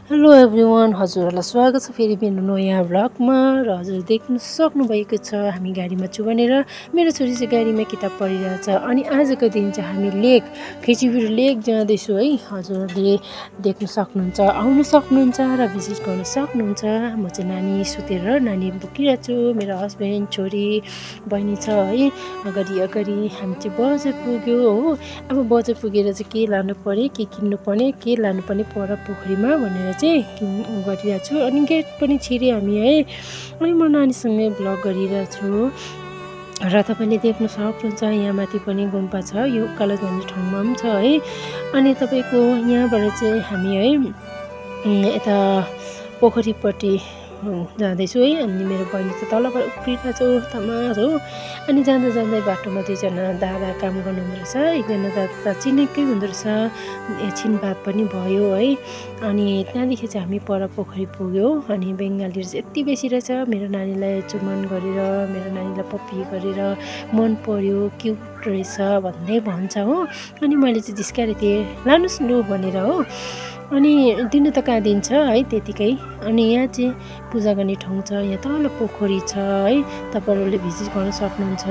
Hello everyone, हजुरहरूलाई स्वागत छ फेरि मेरो नयाँ भ्लगमा। र हजुर देख्न सक्नुभएको छ हामी गाडीमा छु भनेर। मेरो छोरी चाहिँ गाडीमा किताब पढिरहेछ। अनि आजको दिन चाहिँ हामी खेचीबुढी लेक जाँदैछु है। हजुरहरूले देख्न सक्नुहुन्छ, आउनु सक्नुहुन्छ र भिजिट गर्न सक्नुहुन्छ। म चाहिँ नानी सुतेर नानी बोकिरहेको छु, मेरो हस्बेन्ड, छोरी, बहिनी छ है। अगाडि हामी चाहिँ बजार पुग्यो हो। अब बजार पुगेर चाहिँ के लानु पर्यो, के किन्नु पर्ने, के लानुपर्ने पर पोखरीमा भनेर चाहिँ गरिरहेको छु। अनि गेट पनि छिर्यो हामी है। अनि म नानीसँगै भ्लग गरिरहेको छु र तपाईँले देख्न सक्नुहुन्छ यहाँ माथि पनि गुम्पा छ, यो उकालो जाने ठाउँमा पनि छ है। अनि तपाईँको यहाँबाट चाहिँ हामी है यता पोखरीपट्टि जाँदैछु है। अनि मेरो बहिनी चाहिँ तलबाट उफ्रिरहेको छु तमास हो। अनि जाँदा जाँदै बाटोमा दुईजना दादा काम गर्नु हुँदो रहेछ, एकजना दादा चिनेकै हुँदो रहेछ, एकछिन बात पनि भयो है। अनि त्यहाँदेखि चाहिँ हामी पर पोखरी पुग्यो। अनि बङ्गालीहरू चाहिँ यति बेसी रहेछ, मेरो नानीलाई चुम्बन गरेर, मेरो नानीलाई पप्पी गरेर मन पर्यो, क्युट रहेछ भन्दै भन्छ हो। अनि मैले चाहिँ जिस्काएर थिएँ, लानुहोस् लु भनेर हो। अनि दिनु त कहाँ दिन्छ है त्यतिकै। अनि यहाँ चाहिँ पूजा गर्ने ठाउँ छ, यहाँ तल पोखरी छ है, तपाईँहरूले भिजिट गर्न सक्नुहुन्छ।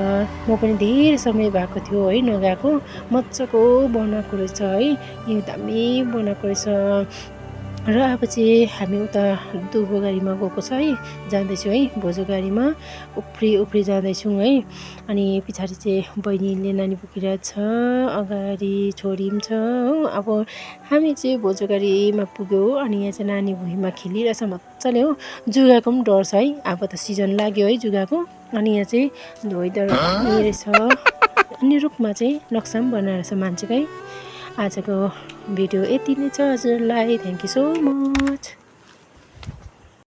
म पनि धेरै समय भएको थियो है नगएको, मजाको बनाएको रहेछ है, एकदमै बनाएको रहेछ। र अब चाहिँ हामी उता दुबो गाडीमा गएको छ है, जाँदैछु है भोजो गाडीमा उफ्री जाँदैछौँ है। अनि पछाडि चाहिँ बहिनीले नानी बोकिरहेको छ, अगाडि छोरी पनि छ हो। अब हामी चाहिँ भोजो गाडीमा पुग्यो। अनि यहाँ चाहिँ नानी भुइँमा खेलिरहेछ मजाले हो। जुगाको पनि डर छ है, अब त सिजन लाग्यो है जुगाको। अनि यहाँ चाहिँ वेदर रहेछ। अनि रुखमा चाहिँ नक्सा पनि बनाएर छ मान्छेकै। आजको भिडियो यति नै छ हजुरलाई। Thank you so much.